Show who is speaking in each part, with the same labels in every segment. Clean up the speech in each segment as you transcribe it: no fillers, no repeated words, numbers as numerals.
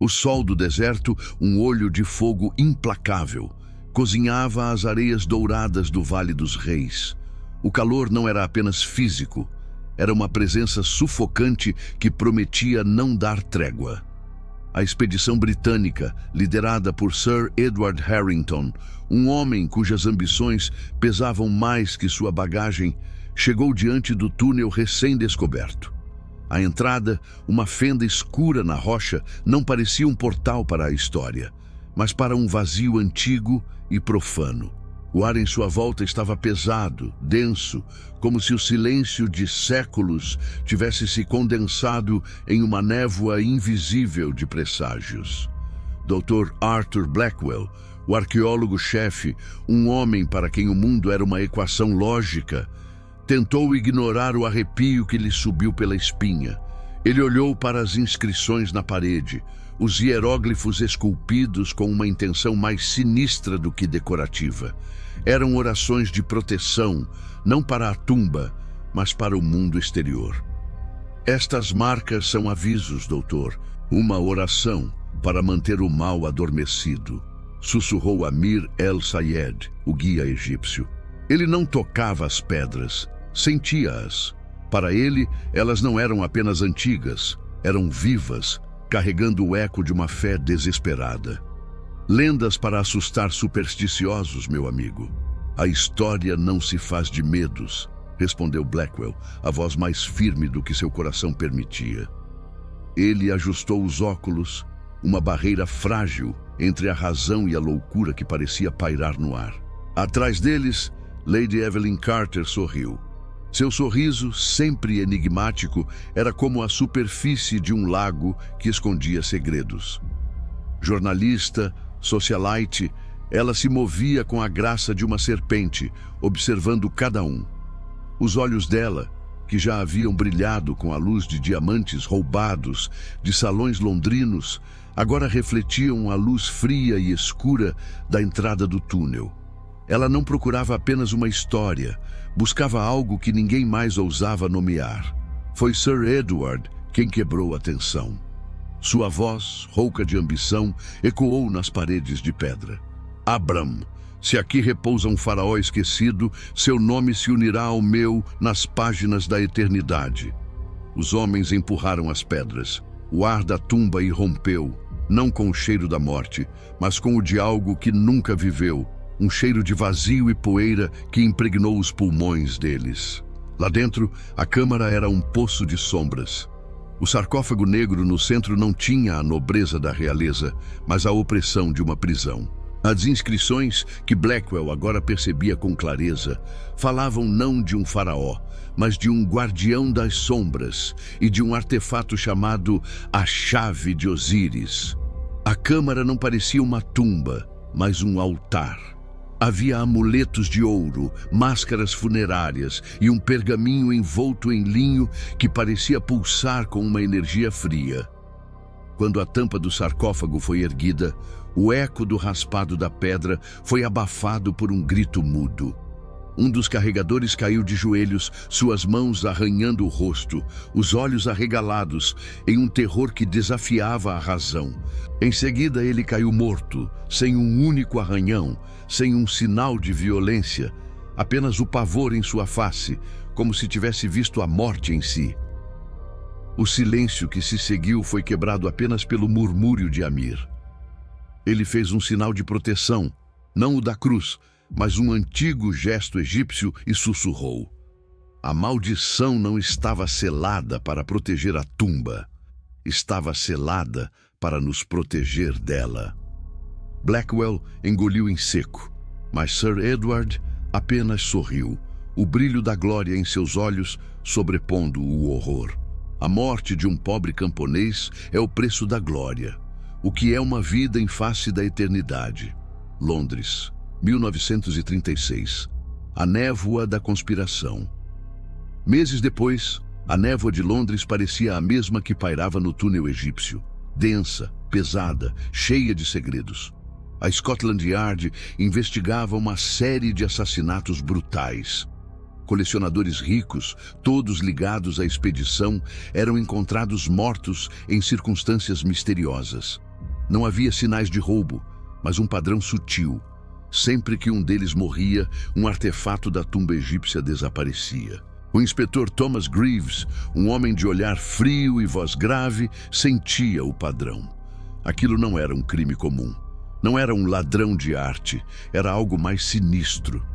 Speaker 1: O sol do deserto, um olho de fogo implacável, cozinhava as areias douradas do Vale dos Reis. O calor não era apenas físico, era uma presença sufocante que prometia não dar trégua. A expedição britânica, liderada por Sir Edward Harrington, um homem cujas ambições pesavam mais que sua bagagem, chegou diante do túnel recém-descoberto. A entrada, uma fenda escura na rocha, não parecia um portal para a história, mas para um vazio antigo e profano. O ar em sua volta estava pesado, denso, como se o silêncio de séculos tivesse se condensado em uma névoa invisível de presságios. Dr. Arthur Blackwell, o arqueólogo-chefe, um homem para quem o mundo era uma equação lógica, tentou ignorar o arrepio que lhe subiu pela espinha. Ele olhou para as inscrições na parede, os hieróglifos esculpidos com uma intenção mais sinistra do que decorativa. Eram orações de proteção, não para a tumba, mas para o mundo exterior. Estas marcas são avisos, doutor, uma oração para manter o mal adormecido, sussurrou Amir El-Sayed, o guia egípcio. Ele não tocava as pedras, sentia-as. Para ele, elas não eram apenas antigas, eram vivas, carregando o eco de uma fé desesperada. Lendas para assustar supersticiosos, meu amigo. A história não se faz de medos, respondeu Blackwell, a voz mais firme do que seu coração permitia. Ele ajustou os óculos, uma barreira frágil entre a razão e a loucura que parecia pairar no ar. Atrás deles, Lady Evelyn Carter sorriu. Seu sorriso, sempre enigmático, era como a superfície de um lago que escondia segredos. Jornalista, socialite, ela se movia com a graça de uma serpente, observando cada um. Os olhos dela, que já haviam brilhado com a luz de diamantes roubados de salões londrinos, agora refletiam a luz fria e escura da entrada do túnel. Ela não procurava apenas uma história, buscava algo que ninguém mais ousava nomear. Foi Sir Edward quem quebrou a tensão. Sua voz, rouca de ambição, ecoou nas paredes de pedra. Abram, se aqui repousa um faraó esquecido, seu nome se unirá ao meu nas páginas da eternidade. Os homens empurraram as pedras. O ar da tumba irrompeu, não com o cheiro da morte, mas com o de algo que nunca viveu, um cheiro de vazio e poeira que impregnou os pulmões deles. Lá dentro, a câmara era um poço de sombras. O sarcófago negro no centro não tinha a nobreza da realeza, mas a opressão de uma prisão. As inscrições, que Blackwell agora percebia com clareza, falavam não de um faraó, mas de um guardião das sombras e de um artefato chamado a Chave de Osíris. A câmara não parecia uma tumba, mas um altar. Havia amuletos de ouro, máscaras funerárias e um pergaminho envolto em linho que parecia pulsar com uma energia fria. Quando a tampa do sarcófago foi erguida, o eco do raspado da pedra foi abafado por um grito mudo. Um dos carregadores caiu de joelhos, suas mãos arranhando o rosto, os olhos arregalados, em um terror que desafiava a razão. Em seguida, ele caiu morto, sem um único arranhão, sem um sinal de violência, apenas o pavor em sua face, como se tivesse visto a morte em si. O silêncio que se seguiu foi quebrado apenas pelo murmúrio de Amir. Ele fez um sinal de proteção, não o da cruz, mas um antigo gesto egípcio e sussurrou. A maldição não estava selada para proteger a tumba, estava selada para nos proteger dela. Blackwell engoliu em seco, mas Sir Edward apenas sorriu, o brilho da glória em seus olhos sobrepondo o horror. A morte de um pobre camponês é o preço da glória, o que é uma vida em face da eternidade. Londres, 1936. A névoa da conspiração. Meses depois, a névoa de Londres parecia a mesma que pairava no túnel egípcio, densa, pesada, cheia de segredos. A Scotland Yard investigava uma série de assassinatos brutais. Colecionadores ricos, todos ligados à expedição, eram encontrados mortos em circunstâncias misteriosas. Não havia sinais de roubo, mas um padrão sutil. Sempre que um deles morria, um artefato da tumba egípcia desaparecia. O inspetor Thomas Greaves, um homem de olhar frio e voz grave, sentia o padrão. Aquilo não era um crime comum. Não era um ladrão de arte. Era algo mais sinistro.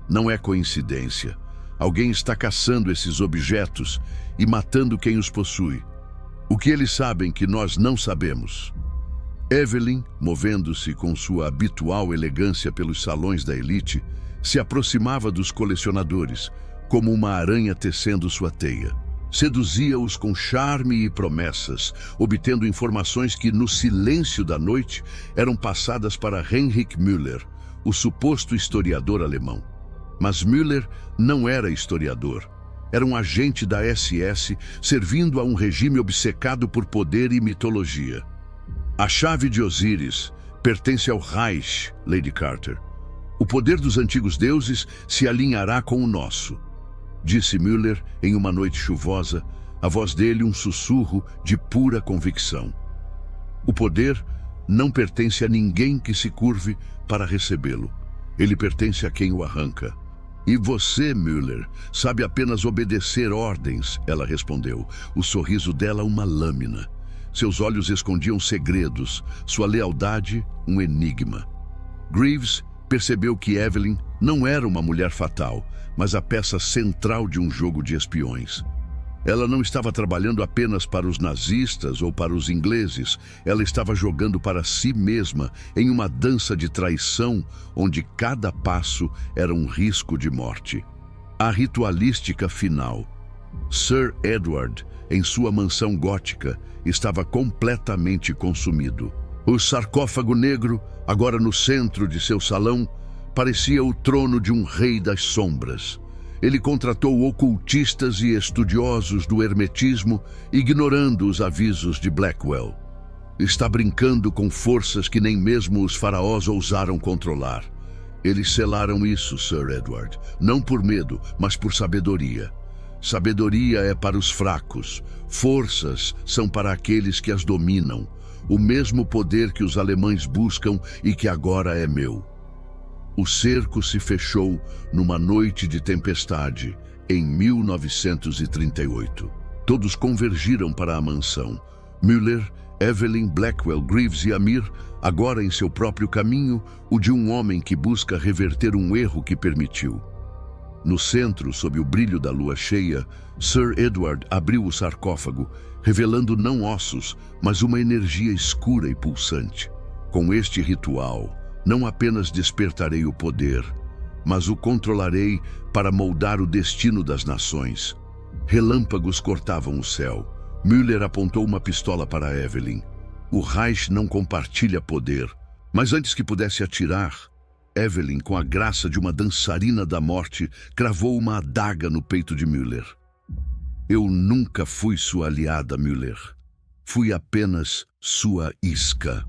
Speaker 1: Não é coincidência. Alguém está caçando esses objetos e matando quem os possui. O que eles sabem que nós não sabemos? Evelyn, movendo-se com sua habitual elegância pelos salões da elite, se aproximava dos colecionadores, como uma aranha tecendo sua teia. Seduzia-os com charme e promessas, obtendo informações que, no silêncio da noite, eram passadas para Heinrich Müller, o suposto historiador alemão. Mas Müller não era historiador. Era um agente da SS, servindo a um regime obcecado por poder e mitologia. A chave de Osíris pertence ao Reich, Lady Carter. O poder dos antigos deuses se alinhará com o nosso, disse Müller em uma noite chuvosa, a voz dele um sussurro de pura convicção. O poder não pertence a ninguém que se curve para recebê-lo. Ele pertence a quem o arranca. E você, Müller, sabe apenas obedecer ordens, ela respondeu, o sorriso dela uma lâmina. Seus olhos escondiam segredos, sua lealdade um enigma. Greaves percebeu que Evelyn não era uma mulher fatal, mas a peça central de um jogo de espiões. Ela não estava trabalhando apenas para os nazistas ou para os ingleses, ela estava jogando para si mesma em uma dança de traição onde cada passo era um risco de morte. A ritualística final. Sir Edward, em sua mansão gótica, estava completamente consumido. O sarcófago negro, agora no centro de seu salão, parecia o trono de um rei das sombras. Ele contratou ocultistas e estudiosos do hermetismo, ignorando os avisos de Blackwell. Está brincando com forças que nem mesmo os faraós ousaram controlar. Eles selaram isso, Sir Edward, não por medo, mas por sabedoria. Sabedoria é para os fracos, forças são para aqueles que as dominam, o mesmo poder que os alemães buscam e que agora é meu. O cerco se fechou numa noite de tempestade, em 1938. Todos convergiram para a mansão. Müller, Evelyn, Blackwell, Greaves e Amir, agora em seu próprio caminho, o de um homem que busca reverter um erro que permitiu. No centro, sob o brilho da lua cheia, Sir Edward abriu o sarcófago, revelando não ossos, mas uma energia escura e pulsante. Com este ritual, não apenas despertarei o poder, mas o controlarei para moldar o destino das nações. Relâmpagos cortavam o céu. Müller apontou uma pistola para Evelyn. O Reich não compartilha poder, mas antes que pudesse atirar, Evelyn, com a graça de uma dançarina da morte, cravou uma adaga no peito de Müller. Eu nunca fui sua aliada, Müller. Fui apenas sua isca.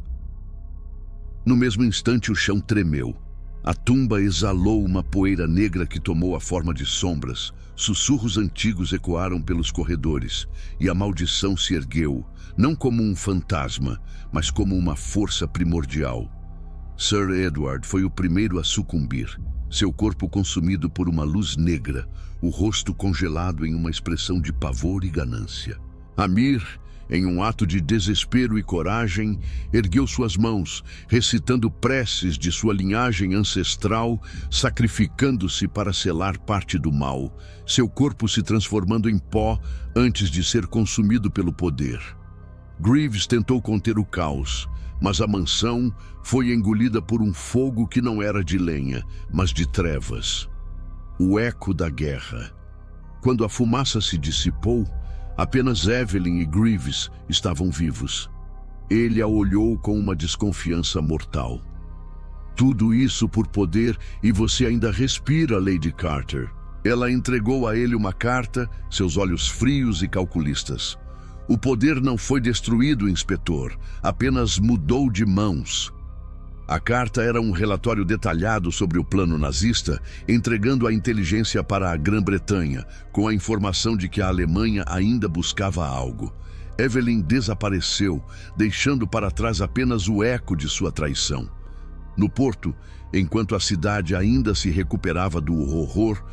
Speaker 1: No mesmo instante, o chão tremeu. A tumba exalou uma poeira negra que tomou a forma de sombras. Sussurros antigos ecoaram pelos corredores, e a maldição se ergueu, não como um fantasma, mas como uma força primordial. Sir Edward foi o primeiro a sucumbir, seu corpo consumido por uma luz negra, o rosto congelado em uma expressão de pavor e ganância. Amir, em um ato de desespero e coragem, ergueu suas mãos, recitando preces de sua linhagem ancestral, sacrificando-se para selar parte do mal, seu corpo se transformando em pó antes de ser consumido pelo poder. Greaves tentou conter o caos, mas a mansão foi engolida por um fogo que não era de lenha, mas de trevas. O eco da guerra. Quando a fumaça se dissipou, apenas Evelyn e Greaves estavam vivos. Ele a olhou com uma desconfiança mortal. Tudo isso por poder e você ainda respira, Lady Carter. Ela entregou a ele uma carta, seus olhos frios e calculistas. O poder não foi destruído, inspetor, apenas mudou de mãos. A carta era um relatório detalhado sobre o plano nazista, entregando a inteligência para a Grã-Bretanha, com a informação de que a Alemanha ainda buscava algo. Evelyn desapareceu, deixando para trás apenas o eco de sua traição. No porto, enquanto a cidade ainda se recuperava do horror,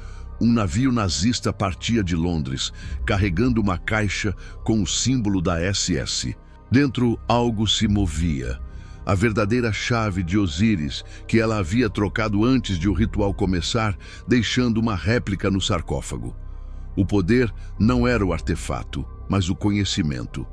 Speaker 1: um navio nazista partia de Londres, carregando uma caixa com o símbolo da SS. Dentro, algo se movia. A verdadeira chave de Osíris, que ela havia trocado antes de o ritual começar, deixando uma réplica no sarcófago. O poder não era o artefato, mas o conhecimento.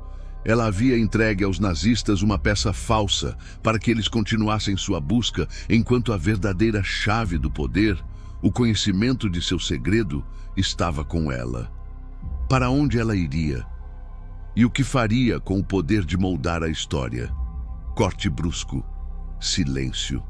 Speaker 1: Ela havia entregue aos nazistas uma peça falsa para que eles continuassem sua busca, enquanto a verdadeira chave do poder, o conhecimento de seu segredo, estava com ela. Para onde ela iria? E o que faria com o poder de moldar a história? Corte brusco. Silêncio.